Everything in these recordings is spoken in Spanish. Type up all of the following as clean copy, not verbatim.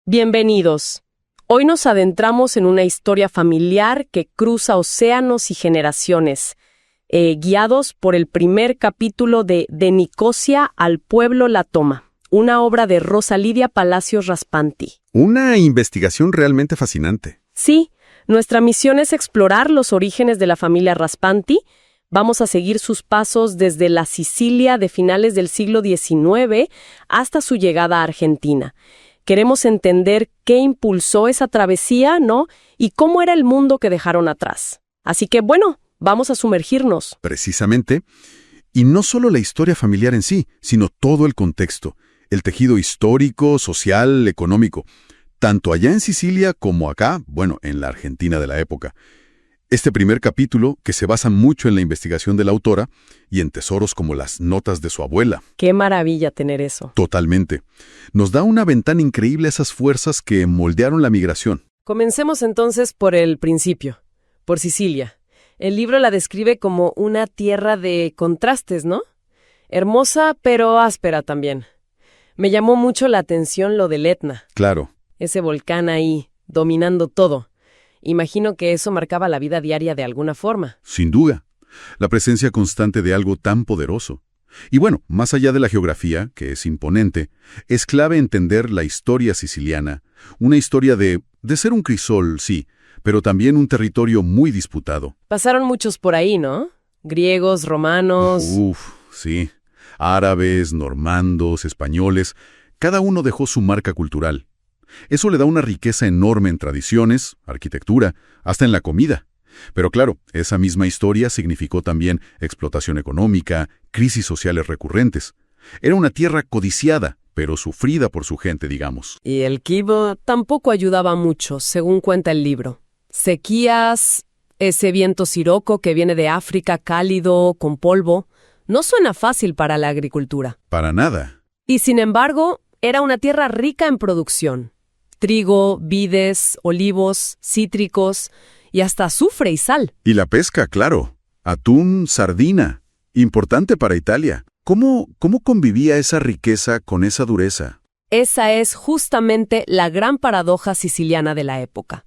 Bienvenidos. Hoy nos adentramos en una historia familiar que cruza océanos y generaciones, guiados por el primer capítulo de Nicosia al pueblo la toma, una obra de Rosa Lidia Palacios Raspanti. Una investigación realmente fascinante. Sí, nuestra misión es explorar los orígenes de la familia Raspanti. Vamos a seguir sus pasos desde la Sicilia de finales del siglo XIX hasta su llegada a Argentina. Queremos entender qué impulsó esa travesía, ¿no? Y cómo era el mundo que dejaron atrás. Así que, bueno, vamos a sumergirnos. Precisamente. Y no solo la historia familiar en sí, sino todo el contexto. El tejido histórico, social, económico. Tanto allá en Sicilia como acá, bueno, en la Argentina de la época. Este primer capítulo, que se basa mucho en la investigación de la autora y en tesoros como las notas de su abuela. Qué maravilla tener eso. Totalmente. Nos da una ventana increíble a esas fuerzas que moldearon la migración. Comencemos entonces por el principio, por Sicilia. El libro la describe como una tierra de contrastes, ¿no? Hermosa, pero áspera también. Me llamó mucho la atención lo del Etna. Claro. Ese volcán ahí, dominando todo. Imagino que eso marcaba la vida diaria de alguna forma. Sin duda. La presencia constante de algo tan poderoso. Y bueno, más allá de la geografía, que es imponente, es clave entender la historia siciliana. Una historia de ser un crisol, sí, pero también un territorio muy disputado. Pasaron muchos por ahí, ¿no? Griegos, romanos. Sí. Árabes, normandos, españoles. Cada uno dejó su marca cultural. Eso le da una riqueza enorme en tradiciones, arquitectura, hasta en la comida. Pero claro, esa misma historia significó también explotación económica, crisis sociales recurrentes. Era una tierra codiciada, pero sufrida por su gente, digamos. Y el clima tampoco ayudaba mucho, según cuenta el libro. Sequías, ese viento siroco que viene de África, cálido, con polvo, no suena fácil para la agricultura. Para nada. Y sin embargo, era una tierra rica en producción. Trigo, vides, olivos, cítricos y hasta azufre y sal. Y la pesca, claro. Atún, sardina. Importante para Italia. ¿Cómo convivía esa riqueza con esa dureza? Esa es justamente la gran paradoja siciliana de la época.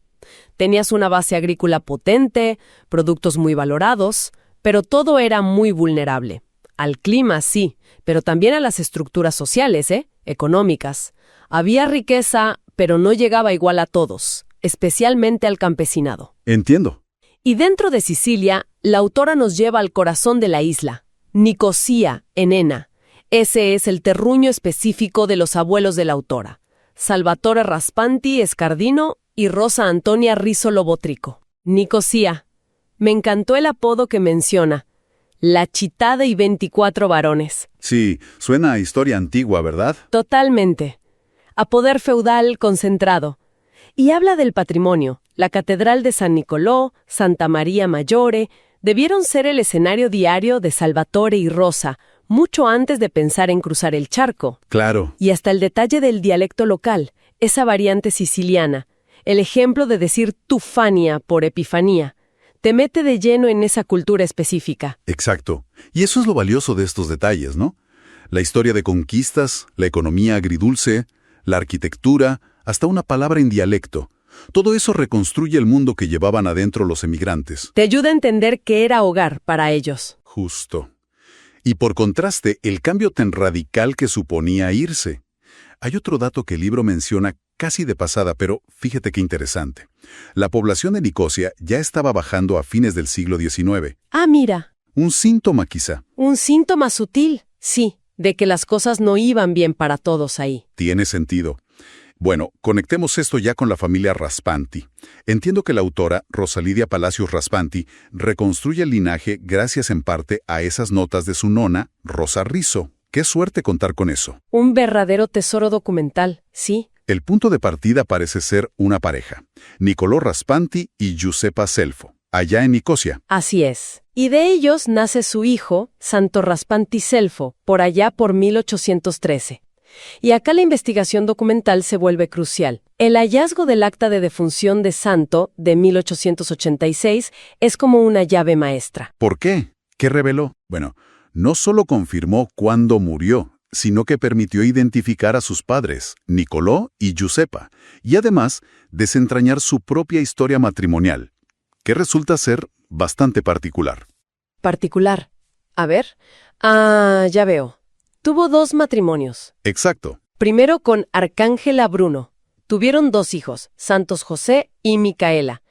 Tenías una base agrícola potente, productos muy valorados, pero todo era muy vulnerable. Al clima, sí, pero también a las estructuras sociales, económicas. Había riqueza, pero no llegaba igual a todos, especialmente al campesinado. Entiendo. Y dentro de Sicilia, la autora nos lleva al corazón de la isla, Nicosia, en Enna. Ese es el terruño específico de los abuelos de la autora, Salvatore Raspanti Escardino y Rosa Antonia Rizzolo Botrico. Nicosia. Me encantó el apodo que menciona, la Città dei 24 varones. Sí, suena a historia antigua, ¿verdad? Totalmente. A poder feudal concentrado. Y habla del patrimonio. La Catedral de San Nicolò, Santa María Maggiore, debieron ser el escenario diario de Salvatore y Rosa, mucho antes de pensar en cruzar el charco. Claro. Y hasta el detalle del dialecto local, esa variante siciliana, el ejemplo de decir Tufania por Epifanía, te mete de lleno en esa cultura específica. Exacto. Y eso es lo valioso de estos detalles, ¿no? La historia de conquistas, la economía agridulce, la arquitectura, hasta una palabra en dialecto. Todo eso reconstruye el mundo que llevaban adentro los emigrantes. Te ayuda a entender qué era hogar para ellos. Justo. Y por contraste, el cambio tan radical que suponía irse. Hay otro dato que el libro menciona casi de pasada, pero fíjate qué interesante. La población de Nicosia ya estaba bajando a fines del siglo XIX. Ah, mira. Un síntoma quizá. Un síntoma sutil, sí, de que las cosas no iban bien para todos ahí. Tiene sentido. Bueno, conectemos esto ya con la familia Raspanti. Entiendo que la autora, Rosa Lidia Palacios Raspanti, reconstruye el linaje gracias en parte a esas notas de su nona, Rosa Rizzo. ¡Qué suerte contar con eso! Un verdadero tesoro documental, sí. El punto de partida parece ser una pareja, Nicolò Raspanti y Giuseppa Selfo, allá en Nicosia. Así es. Y de ellos nace su hijo, Santo Raspanti Selfo, por allá por 1813. Y acá la investigación documental se vuelve crucial. El hallazgo del acta de defunción de Santo, de 1886, es como una llave maestra. ¿Por qué? ¿Qué reveló? Bueno, no solo confirmó cuándo murió, sino que permitió identificar a sus padres, Nicolò y Giuseppa, y además desentrañar su propia historia matrimonial, que resulta ser bastante particular. Particular. A ver. Ah, ya veo. Tuvo 2 matrimonios. Exacto. Primero con Arcángela Bruno. Tuvieron 2 hijos, Santos José y Micaela.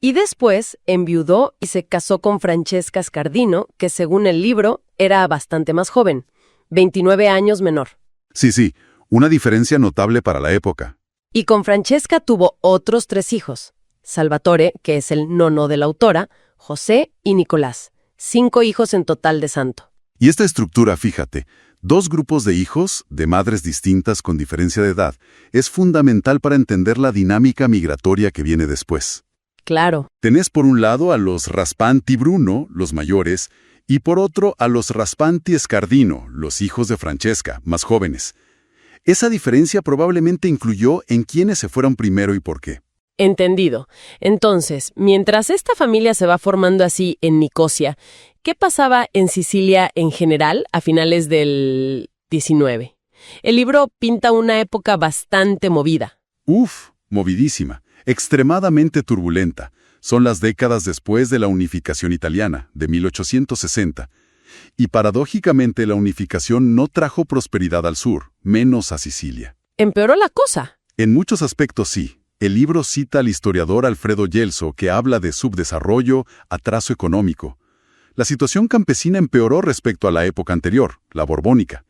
Y después enviudó y se casó con Francesca Scardino, que según el libro era bastante más joven, 29 años menor. Sí, una diferencia notable para la época. Y con Francesca tuvo otros 3 hijos, Salvatore, que es el nono de la autora, José y Nicolás. 5 hijos en total de santo. Y esta estructura, fíjate, 2 grupos de hijos, de madres distintas con diferencia de edad, es fundamental para entender la dinámica migratoria que viene después. Claro. Tenés por un lado a los Raspanti Bruno, los mayores, y por otro a los Raspanti Scardino, los hijos de Francesca, más jóvenes. Esa diferencia probablemente influyó en quiénes se fueron primero y por qué. Entendido. Entonces, mientras esta familia se va formando así en Nicosia, ¿qué pasaba en Sicilia en general a finales del XIX? El libro pinta una época bastante movida. Movidísima, extremadamente turbulenta. Son las décadas después de la unificación italiana, de 1860. Y paradójicamente la unificación no trajo prosperidad al sur, menos a Sicilia. ¿Empeoró la cosa? En muchos aspectos sí. El libro cita al historiador Alfredo Gelso, que habla de subdesarrollo, atraso económico. La situación campesina empeoró respecto a la época anterior, la borbónica,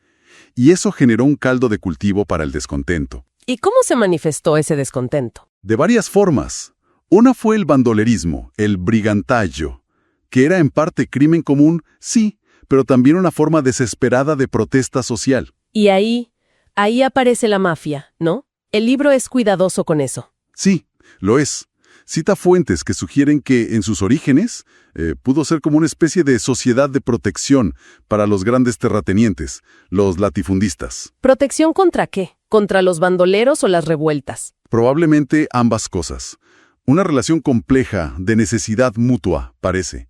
y eso generó un caldo de cultivo para el descontento. ¿Y cómo se manifestó ese descontento? De varias formas. Una fue el bandolerismo, el brigantaggio, que era en parte crimen común, sí, pero también una forma desesperada de protesta social. Y ahí aparece la mafia, ¿no? El libro es cuidadoso con eso. Sí, lo es. Cita fuentes que sugieren que, en sus orígenes, pudo ser como una especie de sociedad de protección para los grandes terratenientes, los latifundistas. ¿Protección contra qué? ¿Contra los bandoleros o las revueltas? Probablemente ambas cosas. Una relación compleja, de necesidad mutua, parece.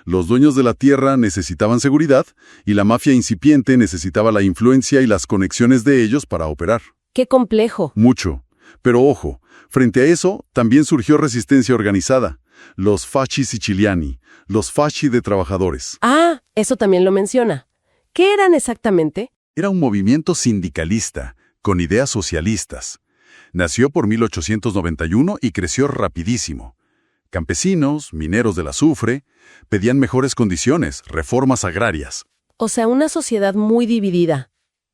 Los dueños de la tierra necesitaban seguridad y la mafia incipiente necesitaba la influencia y las conexiones de ellos para operar. ¡Qué complejo! Mucho. Pero ojo, frente a eso también surgió resistencia organizada. Los fasci siciliani, los fasci de trabajadores. Ah, eso también lo menciona. ¿Qué eran exactamente? Era un movimiento sindicalista, con ideas socialistas. Nació por 1891 y creció rapidísimo. Campesinos, mineros del azufre, pedían mejores condiciones, reformas agrarias. O sea, una sociedad muy dividida.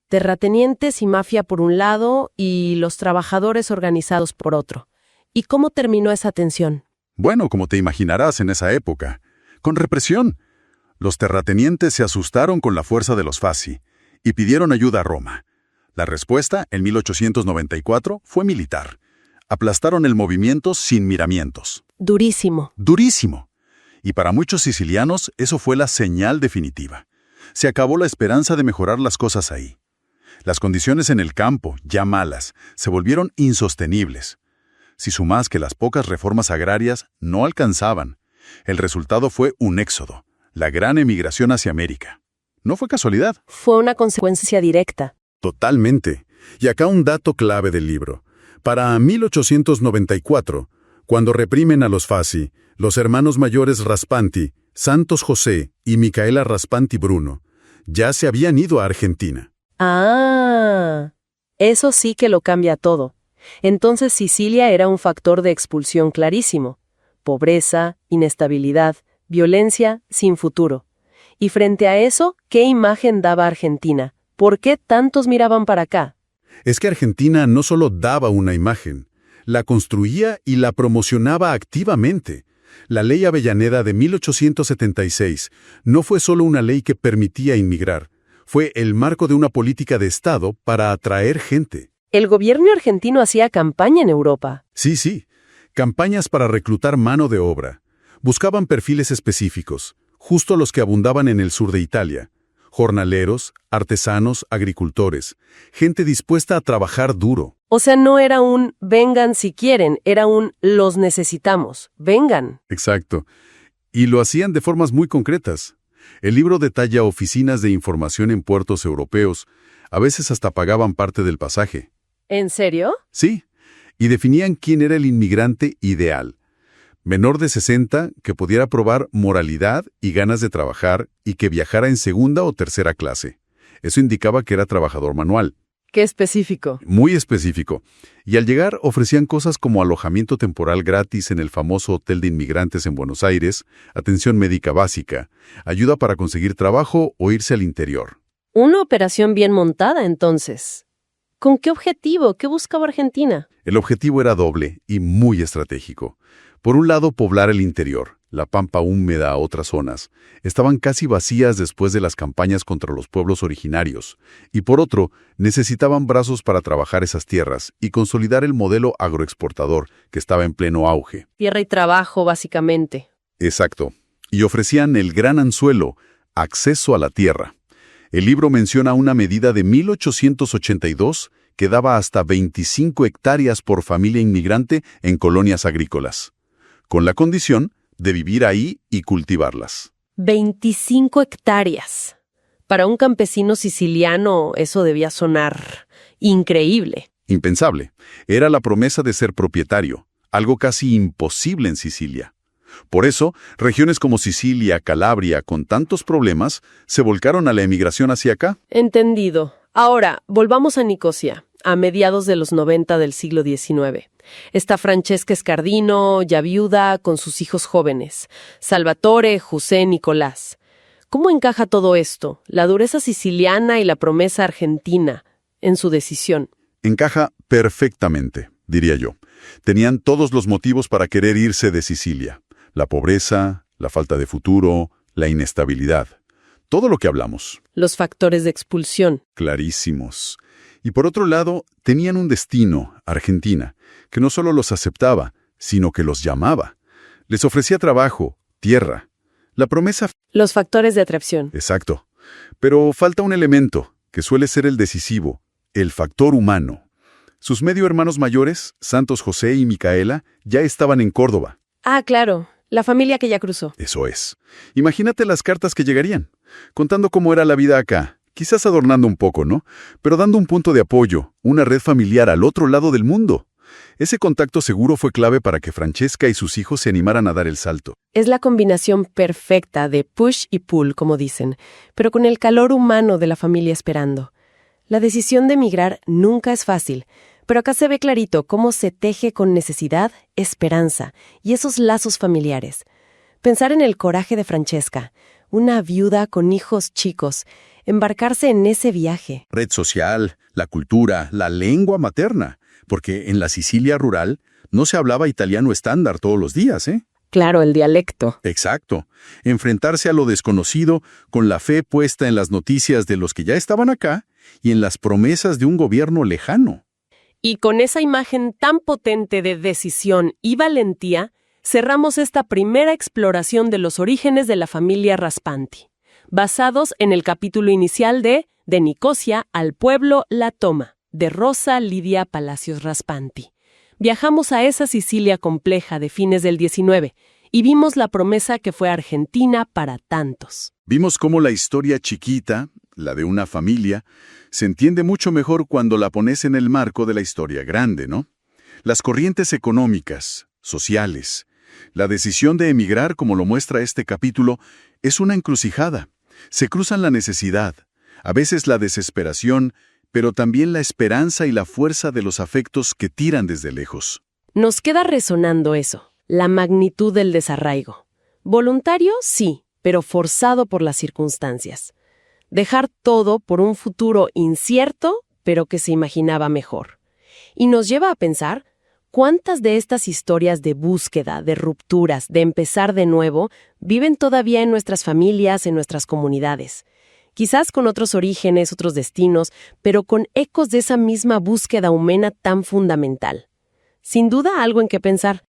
Terratenientes y mafia por un lado y los trabajadores organizados por otro. ¿Y cómo terminó esa tensión? Bueno, como te imaginarás en esa época, con represión. Los terratenientes se asustaron con la fuerza de los fasci y pidieron ayuda a Roma. La respuesta, en 1894, fue militar. Aplastaron el movimiento sin miramientos. Durísimo. Durísimo. Y para muchos sicilianos eso fue la señal definitiva. Se acabó la esperanza de mejorar las cosas ahí. Las condiciones en el campo, ya malas, se volvieron insostenibles. Si sumás que las pocas reformas agrarias no alcanzaban, el resultado fue un éxodo, la gran emigración hacia América. No fue casualidad. Fue una consecuencia directa. Totalmente. Y acá un dato clave del libro. Para 1894, cuando reprimen a los fasci, los hermanos mayores Raspanti, Santos José y Micaela Raspanti Bruno, ya se habían ido a Argentina. Ah, eso sí que lo cambia todo. Entonces Sicilia era un factor de expulsión clarísimo. Pobreza, inestabilidad, violencia sin futuro. Y frente a eso, ¿qué imagen daba Argentina? ¿Por qué tantos miraban para acá? Es que Argentina no solo daba una imagen, la construía y la promocionaba activamente. La Ley Avellaneda de 1876 no fue solo una ley que permitía inmigrar, fue el marco de una política de Estado para atraer gente. El gobierno argentino hacía campaña en Europa. Sí, campañas para reclutar mano de obra. Buscaban perfiles específicos, justo los que abundaban en el sur de Italia. Jornaleros, artesanos, agricultores, gente dispuesta a trabajar duro. O sea, no era un vengan si quieren, era un los necesitamos, vengan. Exacto. Y lo hacían de formas muy concretas. El libro detalla oficinas de información en puertos europeos, A veces hasta pagaban parte del pasaje. ¿En serio? Sí, y definían quién era el inmigrante ideal. Menor de 60 que pudiera probar moralidad y ganas de trabajar y que viajara en segunda o tercera clase. Eso indicaba que era trabajador manual. Qué específico. Muy específico. Y al llegar ofrecían cosas como alojamiento temporal gratis en el famoso Hotel de Inmigrantes en Buenos Aires, atención médica básica, ayuda para conseguir trabajo o irse al interior. Una operación bien montada, entonces. ¿Con qué objetivo? ¿Qué buscaba Argentina? El objetivo era doble y muy estratégico. Por un lado, poblar el interior, la pampa húmeda a otras zonas. Estaban casi vacías después de las campañas contra los pueblos originarios. Y por otro, necesitaban brazos para trabajar esas tierras y consolidar el modelo agroexportador que estaba en pleno auge. Tierra y trabajo, básicamente. Exacto. Y ofrecían el gran anzuelo, acceso a la tierra. El libro menciona una medida de 1882 que daba hasta 25 hectáreas por familia inmigrante en colonias agrícolas, con la condición de vivir ahí y cultivarlas. 25 hectáreas. Para un campesino siciliano eso debía sonar increíble. Impensable. Era la promesa de ser propietario, algo casi imposible en Sicilia. Por eso, regiones como Sicilia, Calabria, con tantos problemas, se volcaron a la emigración hacia acá. Entendido. Ahora, volvamos a Nicosia, a mediados de los 90 del siglo XIX. Está Francesca Scardino, ya viuda, con sus hijos jóvenes, Salvatore, José, Nicolás. ¿Cómo encaja todo esto, la dureza siciliana y la promesa argentina, en su decisión? Encaja perfectamente, diría yo. Tenían todos los motivos para querer irse de Sicilia. La pobreza, la falta de futuro, la inestabilidad. Todo lo que hablamos. Los factores de expulsión. Clarísimos. Y por otro lado, tenían un destino, Argentina, que no solo los aceptaba, sino que los llamaba. Les ofrecía trabajo, tierra. La promesa... Los factores de atracción. Exacto. Pero falta un elemento, que suele ser el decisivo, el factor humano. Sus medio hermanos mayores, Santos José y Micaela, ya estaban en Córdoba. Ah, claro. La familia que ya cruzó. Eso es. Imagínate las cartas que llegarían, contando cómo era la vida acá, quizás adornando un poco, ¿no? Pero dando un punto de apoyo, una red familiar al otro lado del mundo. Ese contacto seguro fue clave para que Francesca y sus hijos se animaran a dar el salto. Es la combinación perfecta de push y pull, como dicen, pero con el calor humano de la familia esperando. La decisión de emigrar nunca es fácil, pero acá se ve clarito cómo se teje con necesidad, esperanza y esos lazos familiares. Pensar en el coraje de Francesca, una viuda con hijos chicos, embarcarse en ese viaje. Red social, la cultura, la lengua materna, porque en la Sicilia rural no se hablaba italiano estándar todos los días, ¿eh? Claro, el dialecto. Exacto. Enfrentarse a lo desconocido con la fe puesta en las noticias de los que ya estaban acá y en las promesas de un gobierno lejano. Y con esa imagen tan potente de decisión y valentía, cerramos esta primera exploración de los orígenes de la familia Raspanti, basados en el capítulo inicial de Nicosia al pueblo la toma, de Rosa Lidia Palacios Raspanti. Viajamos a esa Sicilia compleja de fines del XIX y vimos la promesa que fue Argentina para tantos. Vimos cómo la historia chiquita, la de una familia, se entiende mucho mejor cuando la pones en el marco de la historia grande, ¿no? Las corrientes económicas, sociales. La decisión de emigrar, como lo muestra este capítulo, es una encrucijada. Se cruzan la necesidad, a veces la desesperación, pero también la esperanza y la fuerza de los afectos que tiran desde lejos. Nos queda resonando eso, la magnitud del desarraigo. Voluntario, sí, pero forzado por las circunstancias. Dejar todo por un futuro incierto, pero que se imaginaba mejor. Y nos lleva a pensar cuántas de estas historias de búsqueda, de rupturas, de empezar de nuevo, viven todavía en nuestras familias, en nuestras comunidades. Quizás con otros orígenes, otros destinos, pero con ecos de esa misma búsqueda humana tan fundamental. Sin duda algo en qué pensar.